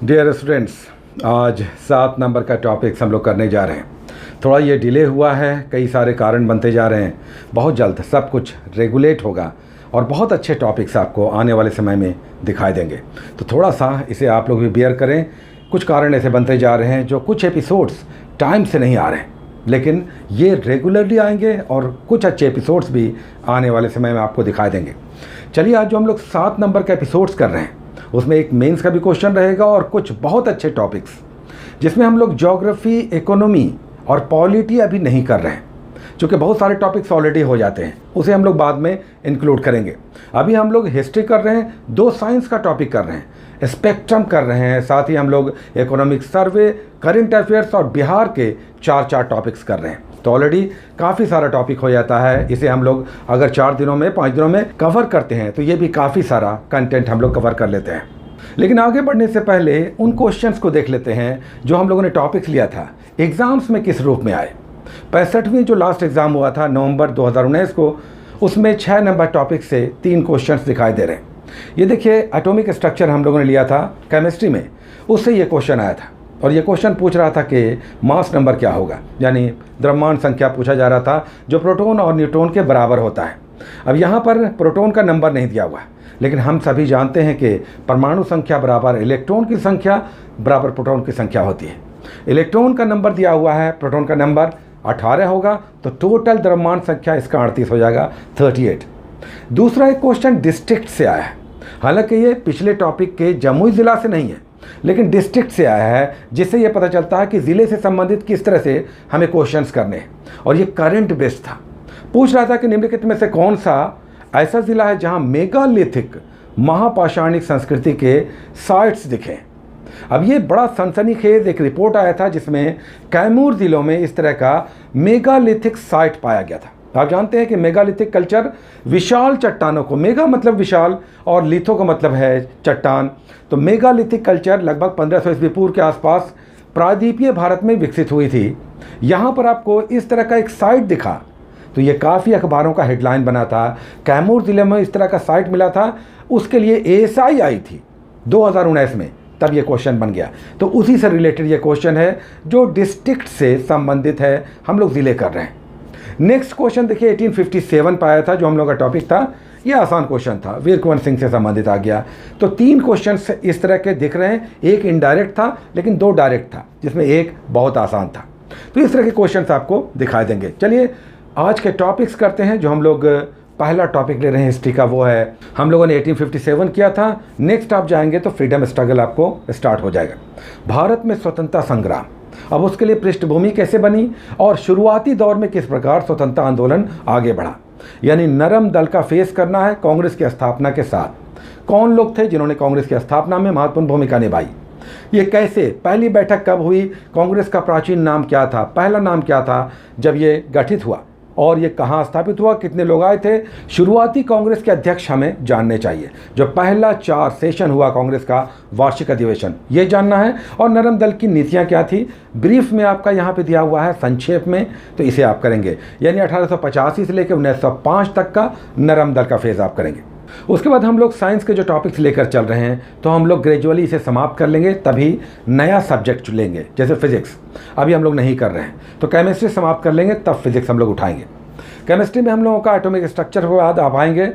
Dear students, आज 7 number का topics हम लोग करने जा रहे हैं। थोड़ा ये डिले हुआ है, कई सारे कारण बनते जा रहे हैं। बहुत जल्द सब कुछ रेगुलेट होगा और बहुत अच्छे टॉपिक्स आपको आने वाले समय में दिखाई देंगे। तो थोड़ा सा इसे आप लोग भी बेयर करें। कुछ कारण ऐसे बनते जा रहे हैं जो कुछ एपिसोड्स टाइम से नहीं आ रहे हैं, लेकिन ये रेगुलरली आएंगे और कुछ अच्छे एपिसोड्स भी आने वाले समय में आपको दिखाई देंगे। चलिए, आज जो हम लोग 7 नंबर के एपिसोड्स कर रहे हैं उसमें एक मेंस का भी क्वेश्चन रहेगा और कुछ बहुत अच्छे टॉपिक्स जिसमें हम लोग ज्योग्राफी, इकोनॉमी और पॉलिटी अभी नहीं कर रहे हैं, क्योंकि बहुत सारे टॉपिक्स ऑलरेडी हो जाते हैं, उसे हम लोग बाद में इंक्लूड करेंगे। अभी हम लोग हिस्ट्री कर रहे हैं, 2 साइंस का टॉपिक कर रहे हैं, स्पेक्ट्रम कर रहे हैं, साथ ही हम लोग इकोनॉमिक सर्वे, करंट अफेयर्स और बिहार के 4 टॉपिक्स कर रहे हैं। तो ऑलरेडी काफ़ी सारा टॉपिक हो जाता है। इसे हम लोग अगर 4 दिनों में, 5 दिनों में कवर करते हैं तो ये भी काफ़ी सारा कंटेंट हम लोग कवर कर लेते हैं। लेकिन आगे बढ़ने से पहले उन क्वेश्चंस को देख लेते हैं जो हम लोगों ने टॉपिक्स लिया था, एग्ज़ाम्स में किस रूप में आए। 65वीं जो लास्ट एग्ज़ाम हुआ था नवंबर 2019 को, उसमें 6 नंबर टॉपिक से 3 क्वेश्चंस दिखाई दे रहे हैं। ये देखिए, एटॉमिक स्ट्रक्चर हम लोगों ने लिया था केमिस्ट्री में, उससे ये क्वेश्चन आया था और ये क्वेश्चन पूछ रहा था कि मास नंबर क्या होगा, यानी द्रव्यमान संख्या पूछा जा रहा था जो प्रोटॉन और न्यूट्रॉन के बराबर होता है। अब यहाँ पर प्रोटॉन का नंबर नहीं दिया हुआ है, लेकिन हम सभी जानते हैं कि परमाणु संख्या बराबर इलेक्ट्रॉन की संख्या बराबर प्रोटॉन की संख्या होती है। इलेक्ट्रॉन का नंबर दिया हुआ है, प्रोटॉन का नंबर 18 होगा, तो टोटल द्रव्यमान संख्या इसका 38 हो जाएगा, 38। दूसरा एक क्वेश्चन डिस्ट्रिक्ट से आया है, हालांकि ये पिछले टॉपिक के जमुई ज़िला से नहीं है, लेकिन डिस्ट्रिक्ट से आया है, जिससे ये पता चलता है कि ज़िले से संबंधित किस तरह से हमें क्वेश्चंस करने हैं। और ये करंट बेस्ड था। पूछ रहा था कि निम्नलिखित में से कौन सा ऐसा ज़िला है जहां मेगालिथिक महापाषाणिक संस्कृति के साइट्स दिखे। अब ये बड़ा सनसनीखेज एक रिपोर्ट आया था जिसमें कैमूर ज़िलों में इस तरह का मेगालिथिक साइट पाया गया था। आप जानते हैं कि मेगालिथिक कल्चर विशाल चट्टानों को, मेगा मतलब विशाल और लिथो का मतलब है चट्टान, तो मेगालिथिक कल्चर लगभग 1500 ईस्वी पूर्व के आसपास प्रायद्वीपीय भारत में विकसित हुई थी। यहाँ पर आपको इस तरह का एक साइट दिखा तो ये काफ़ी अखबारों का हेडलाइन बना था। कैमूर ज़िले में इस तरह का साइट मिला था, उसके लिए ASI आई थी 2019 में, तब ये क्वेश्चन बन गया। तो उसी से रिलेटेड ये क्वेश्चन है जो डिस्ट्रिक्ट से संबंधित है, हम लोग ज़िले कर रहे हैं। नेक्स्ट क्वेश्चन देखिए, 1857 पर आया था, जो हम लोग का टॉपिक था। ये आसान क्वेश्चन था, वीर कुंवर सिंह से संबंधित आ गया। तो 3 क्वेश्चन इस तरह के दिख रहे हैं, एक इनडायरेक्ट था लेकिन 2 डायरेक्ट था, जिसमें एक बहुत आसान था। तो इस तरह के क्वेश्चन आपको दिखाई देंगे। चलिए आज के टॉपिक्स करते हैं। जो हम लोग पहला टॉपिक ले रहे हैं हिस्ट्री का, वो है, हम लोगों ने 1857 किया था। नेक्स्ट आप जाएंगे तो फ्रीडम स्ट्रगल आपको स्टार्ट हो जाएगा। भारत में स्वतंत्रता संग्राम, अब उसके लिए पृष्ठभूमि कैसे बनी और शुरुआती दौर में किस प्रकार स्वतंत्रता आंदोलन आगे बढ़ा, यानी नरम दल का फेस करना है कांग्रेस की स्थापना के साथ। कौन लोग थे जिन्होंने कांग्रेस की स्थापना में महत्वपूर्ण भूमिका निभाई, ये कैसे, पहली बैठक कब हुई, कांग्रेस का प्राचीन नाम क्या था, पहला नाम क्या था जब ये गठित हुआ, और ये कहाँ स्थापित हुआ, कितने लोग आए थे। शुरुआती कांग्रेस के अध्यक्ष हमें जानने चाहिए। जो पहला 4 सेशन हुआ कांग्रेस का वार्षिक अधिवेशन, ये जानना है। और नरम दल की नीतियाँ क्या थी, ब्रीफ में आपका यहाँ पे दिया हुआ है, संक्षेप में, तो इसे आप करेंगे। यानी 1885 से लेकर 1905 तक का नरम दल का फेज़ आप करेंगे। उसके बाद हम लोग साइंस के जो टॉपिक्स लेकर चल रहे हैं, तो हम लोग ग्रेजुअली इसे समाप्त कर लेंगे, तभी नया सब्जेक्ट लेंगे। जैसे फिजिक्स अभी हम लोग नहीं कर रहे हैं, तो केमिस्ट्री समाप्त कर लेंगे, तब फिजिक्स हम लोग उठाएंगे। केमिस्ट्री में हम लोगों का एटॉमिक स्ट्रक्चर के बाद आप आएंगे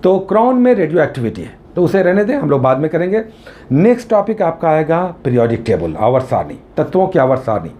तो क्रॉन में रेडियो एक्टिविटी है, तो उसे रहने दें, हम लोग बाद में करेंगे। नेक्स्ट टॉपिक आपका आएगा पीरियोडिक टेबल, आवर्त सारणी, तत्वों की आवर्त सारणी।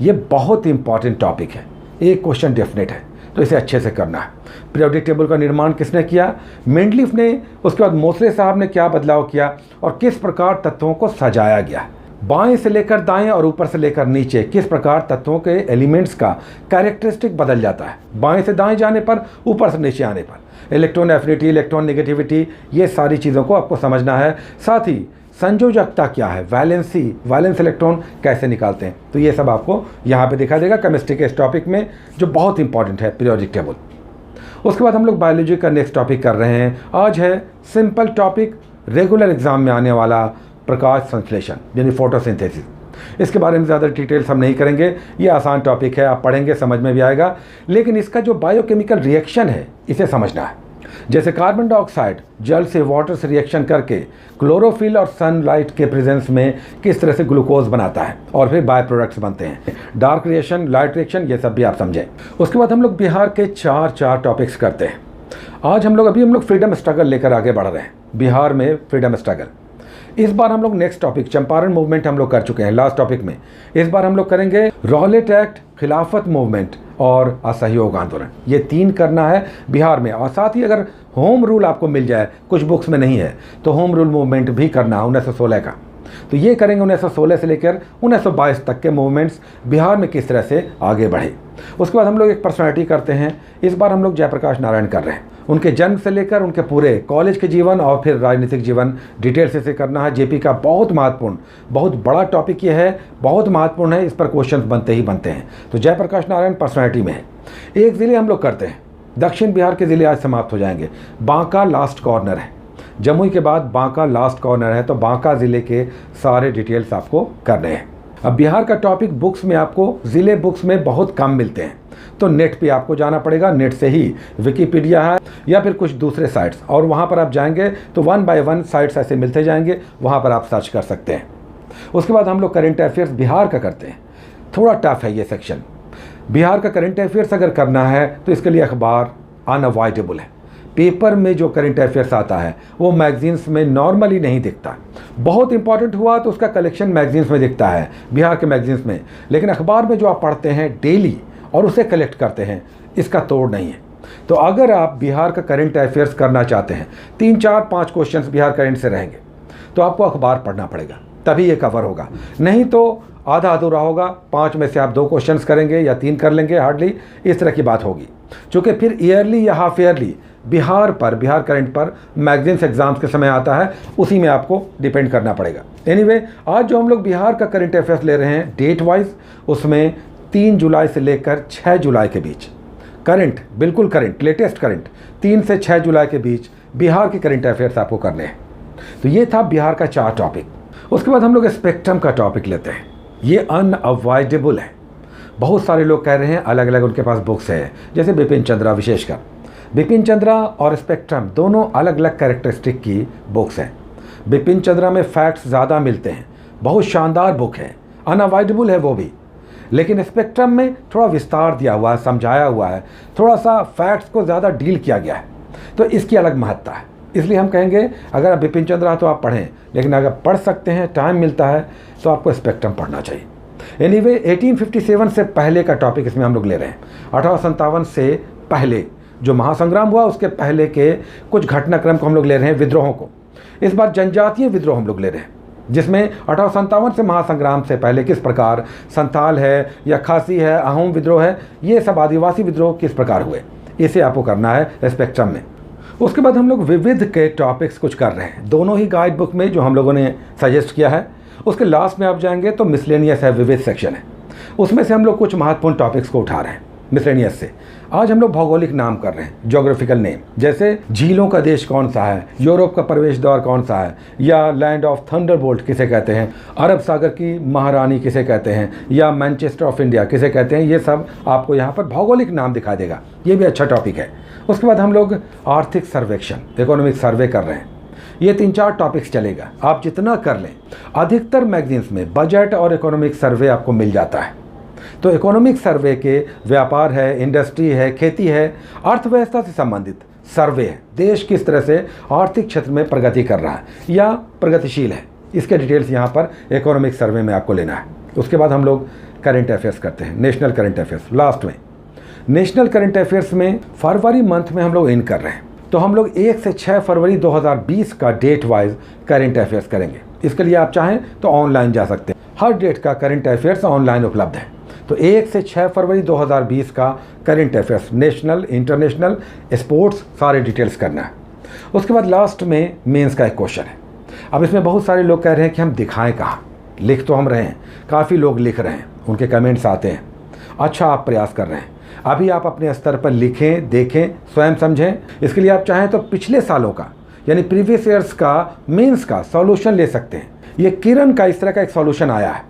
ये बहुत इंपॉर्टेंट टॉपिक है, एक क्वेश्चन डेफिनेट है, तो इसे अच्छे से करना है। पीरियोडिक टेबल का निर्माण किसने किया, मेंडलीफ ने। उसके बाद मोसले साहब ने क्या बदलाव किया और किस प्रकार तत्वों को सजाया गया, बाएं से लेकर दाएं और ऊपर से लेकर नीचे किस प्रकार तत्वों के एलिमेंट्स का कैरेक्टरिस्टिक बदल जाता है, बाएं से दाएं जाने पर, ऊपर से नीचे आने पर, इलेक्ट्रॉन एफिनिटी, इलेक्ट्रॉन नेगेटिविटी, ये सारी चीज़ों को आपको समझना है। साथ ही संयोजकता क्या है, वैलेंस इलेक्ट्रॉन कैसे निकालते हैं, तो ये सब आपको यहाँ पे दिखाई देगा केमिस्ट्री के इस टॉपिक में, जो बहुत इंपॉर्टेंट है, पीरियोडिक टेबल। उसके बाद हम लोग बायोलॉजी का नेक्स्ट टॉपिक कर रहे हैं। आज है सिंपल टॉपिक, रेगुलर एग्जाम में आने वाला, प्रकाश संश्लेषण यानी फोटोसिंथेसिस। इसके बारे में ज़्यादा डिटेल्स हम नहीं करेंगे, ये आसान टॉपिक है, आप पढ़ेंगे समझ में भी आएगा। लेकिन इसका जो बायोकेमिकल रिएक्शन है, इसे समझना है। जैसे कार्बन डाइऑक्साइड जल से वाटर से रिएक्शन करके क्लोरोफिल और सनलाइट के प्रेजेंस में किस तरह से ग्लूकोज बनाता है और फिर बाय प्रोडक्ट्स बनते हैं, डार्क रिएक्शन, लाइट रिएक्शन, ये सब भी आप समझें। उसके बाद हम लोग बिहार के चार टॉपिक्स करते हैं। आज हम लोग फ्रीडम स्ट्रगल लेकर आगे बढ़ रहे हैं, बिहार में फ्रीडम स्ट्रगल। इस बार हम लोग नेक्स्ट टॉपिक चंपारण मूवमेंट हम लोग कर चुके हैं लास्ट टॉपिक में। इस बार हम लोग करेंगे रॉलेट एक्ट, खिलाफत मूवमेंट और असहयोग आंदोलन। ये 3 करना है बिहार में। और साथ ही अगर होम रूल आपको मिल जाए, कुछ बुक्स में नहीं है, तो होम रूल मूवमेंट भी करना है 1916 का। तो ये करेंगे 1916 से लेकर 1922 तक के मूवमेंट्स बिहार में किस तरह से आगे बढ़े। उसके बाद हम लोग एक पर्सनालिटी करते हैं। इस बार हम लोग जयप्रकाश नारायण कर रहे हैं। उनके जन्म से लेकर उनके पूरे कॉलेज के जीवन और फिर राजनीतिक जीवन डिटेल से करना है। जेपी का बहुत महत्वपूर्ण, बहुत बड़ा टॉपिक ये है, बहुत महत्वपूर्ण है, इस पर क्वेश्चंस बनते ही बनते हैं। तो जयप्रकाश नारायण पर्सनालिटी में है। एक ज़िले हम लोग करते हैं, दक्षिण बिहार के ज़िले आज समाप्त हो जाएंगे। बांका लास्ट कॉर्नर है, जमुई के बाद बांका लास्ट कॉर्नर है, तो बांका ज़िले के सारे डिटेल्स आपको करने हैं। अब बिहार का टॉपिक बुक्स में आपको ज़िले बुक्स में बहुत कम मिलते हैं, तो नेट पे आपको जाना पड़ेगा। नेट से ही विकिपीडिया है या फिर कुछ दूसरे साइट्स, और वहाँ पर आप जाएंगे तो 1 बाय 1 साइट्स ऐसे मिलते जाएंगे, वहाँ पर आप सर्च कर सकते हैं। उसके बाद हम लोग करेंट अफेयर्स बिहार का करते हैं। थोड़ा टफ है ये सेक्शन। बिहार का करेंट अफेयर्स अगर करना है तो इसके लिए अखबार अनअवॉइडेबल है। पेपर में जो करंट अफेयर्स आता है वो मैगजीन्स में नॉर्मली नहीं दिखता। बहुत इंपॉर्टेंट हुआ तो उसका कलेक्शन मैगजीन्स में दिखता है, बिहार के मैगजीन्स में, लेकिन अखबार में जो आप पढ़ते हैं डेली और उसे कलेक्ट करते हैं, इसका तोड़ नहीं है। तो अगर आप बिहार का करंट अफेयर्स करना चाहते हैं, 3, 4, 5 क्वेश्चंस बिहार करंट से रहेंगे, तो आपको अखबार पढ़ना पड़ेगा, तभी ये कवर होगा। नहीं तो आधा अधूरा होगा। 5 में से आप 2 क्वेश्चंस करेंगे या 3 कर लेंगे हार्डली, इस तरह की बात होगी। चूँकि फिर ईयरली या हाफ ईयरली बिहार करंट पर मैगजीन्स एग्जाम्स के समय आता है, उसी में आपको डिपेंड करना पड़ेगा। एनीवे, आज जो हम लोग बिहार का करंट अफेयर्स ले रहे हैं डेट वाइज, उसमें 3 जुलाई से लेकर 6 जुलाई के बीच करंट, बिल्कुल करंट, लेटेस्ट करंट, 3 से 6 जुलाई के बीच बिहार के करंट अफेयर्स आपको करने हैं। तो ये था बिहार का 4 टॉपिक। उसके बाद हम लोग स्पेक्ट्रम का टॉपिक लेते हैं। ये अनअवॉइडेबल है। बहुत सारे लोग कह रहे हैं अलग अलग उनके पास बुक्स है, जैसे बिपिन चंद्रा, विशेषकर बिपिन चंद्रा और स्पेक्ट्रम दोनों अलग अलग कैरेक्टरिस्टिक की बुक्स हैं। बिपिन चंद्रा में फैक्ट्स ज़्यादा मिलते हैं, बहुत शानदार बुक है, अनअवॉइडेबल है वो भी। लेकिन स्पेक्ट्रम में थोड़ा विस्तार दिया हुआ है, समझाया हुआ है, थोड़ा सा फैक्ट्स को ज़्यादा डील किया गया है, तो इसकी अलग महत्ता है। इसलिए हम कहेंगे अगर आप बिपिन चंद्रा तो आप पढ़ें, लेकिन अगर पढ़ सकते हैं, टाइम मिलता है, तो आपको स्पेक्ट्रम पढ़ना चाहिए। एनीवे, 1857 से पहले का टॉपिक इसमें हम लोग ले रहे हैं। 1857 से पहले जो महासंग्राम हुआ, उसके पहले के कुछ घटनाक्रम को हम लोग ले रहे हैं, विद्रोहों को। इस बार जनजातीय विद्रोह हम लोग ले रहे हैं, जिसमें 1857 से महासंग्राम से पहले किस प्रकार संथाल है या खासी है, अहोम विद्रोह है, ये सब आदिवासी विद्रोह किस प्रकार हुए, इसे आपको करना है स्पेक्ट्रम में। उसके बाद हम लोग विविध के टॉपिक्स कुछ कर रहे हैं, दोनों ही गाइड बुक में जो हम लोगों ने सजेस्ट किया है। उसके लास्ट में आप जाएंगे तो मिसलेनियस है, विविध सेक्शन है, उसमें से हम लोग कुछ महत्वपूर्ण टॉपिक्स को उठा रहे हैं मिसलेनियस से। आज हम लोग भौगोलिक नाम कर रहे हैं, ज्योग्राफिकल नेम, जैसे झीलों का देश कौन सा है, यूरोप का प्रवेश द्वार कौन सा है, या लैंड ऑफ थंडरबोल्ट किसे कहते हैं, अरब सागर की महारानी किसे कहते हैं, या मैनचेस्टर ऑफ इंडिया किसे कहते हैं, ये सब आपको यहाँ पर भौगोलिक नाम दिखाई देगा। ये भी अच्छा टॉपिक है। उसके बाद हम लोग आर्थिक सर्वेक्षण, इकोनॉमिक सर्वे कर रहे हैं। ये 3-4 टॉपिक्स चलेगा, आप जितना कर लें। अधिकतर मैगजीन्स में बजट और इकोनॉमिक सर्वे आपको मिल जाता है। तो इकोनॉमिक सर्वे के व्यापार है, इंडस्ट्री है, खेती है, अर्थव्यवस्था से संबंधित सर्वे है, देश किस तरह से आर्थिक क्षेत्र में प्रगति कर रहा है या प्रगतिशील है, इसके डिटेल्स यहाँ पर इकोनॉमिक सर्वे में आपको लेना है। उसके बाद हम लोग करंट अफेयर्स करते हैं, नेशनल करंट अफेयर्स लास्ट में। नेशनल करंट अफेयर्स में फरवरी मंथ में हम लोग इन कर रहे हैं, तो हम लोग 1 से 6 फरवरी 2020 का डेट वाइज करंट अफेयर्स करेंगे। इसके लिए आप चाहें तो ऑनलाइन जा सकते हैं, हर डेट का करंट अफेयर्स ऑनलाइन उपलब्ध है। तो 1 से 6 फरवरी 2020 का current affairs, national, international, sports, सारे डिटेल्स करना है। उसके बाद लास्ट में मेंस का एक क्वेश्चन है। अब इसमें बहुत सारे लोग कह रहे हैं कि हम दिखाएं कहाँ, लिख तो हम रहे हैं, काफ़ी लोग लिख रहे हैं, उनके कमेंट्स आते हैं, अच्छा आप प्रयास कर रहे हैं। अभी आप अपने स्तर पर लिखें, देखें, स्वयं समझें। इसके लिए आप चाहें तो पिछले सालों का यानी प्रीवियस ईयर्स का मेंस का सॉल्यूशन ले सकते हैं। ये किरण का इस तरह का एक सॉल्यूशन आया है,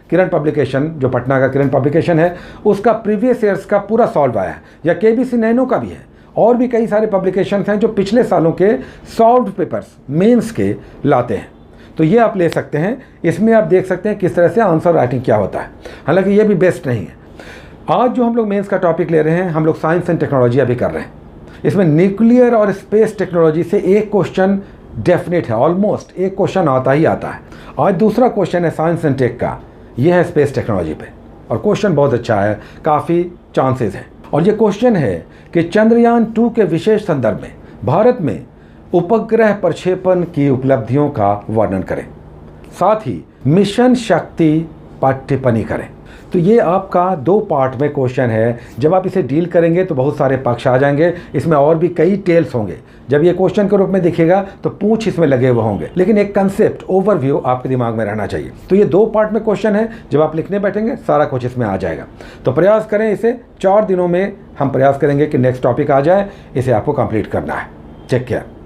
किरण पब्लिकेशन, जो पटना का किरण पब्लिकेशन है, उसका प्रीवियस ईयर्स का पूरा सॉल्व आया है, या केबीसी नैनो का भी है, और भी कई सारे पब्लिकेशंस हैं जो पिछले सालों के सॉल्व्ड पेपर्स मेंस के लाते हैं, तो ये आप ले सकते हैं। इसमें आप देख सकते हैं किस तरह से आंसर राइटिंग क्या होता है, हालांकि ये भी बेस्ट नहीं है। आज जो हम लोग मेंस का टॉपिक ले रहे हैं, हम लोग साइंस एंड टेक्नोलॉजी अभी कर रहे हैं। इसमें न्यूक्लियर और स्पेस टेक्नोलॉजी से एक क्वेश्चन डेफिनेट है, ऑलमोस्ट एक क्वेश्चन आता ही आता है। आज दूसरा क्वेश्चन है साइंस एंड टेक का, यह है स्पेस टेक्नोलॉजी पे, और क्वेश्चन बहुत अच्छा है, काफ़ी चांसेस हैं। और ये क्वेश्चन है कि चंद्रयान 2 के विशेष संदर्भ में भारत में उपग्रह प्रक्षेपण की उपलब्धियों का वर्णन करें, साथ ही मिशन शक्ति पर टिप्पणी करें। तो ये आपका 2 पार्ट में क्वेश्चन है। जब आप इसे डील करेंगे तो बहुत सारे पक्ष आ जाएंगे, इसमें और भी कई टेल्स होंगे। जब ये क्वेश्चन के रूप में दिखेगा तो पूछ इसमें लगे हुए होंगे, लेकिन एक कंसेप्ट ओवरव्यू आपके दिमाग में रहना चाहिए। तो ये 2 पार्ट में क्वेश्चन है, जब आप लिखने बैठेंगे सारा कुछ इसमें आ जाएगा। तो प्रयास करें, इसे 4 दिनों में हम प्रयास करेंगे कि नेक्स्ट टॉपिक आ जाए, इसे आपको कंप्लीट करना है। Take care.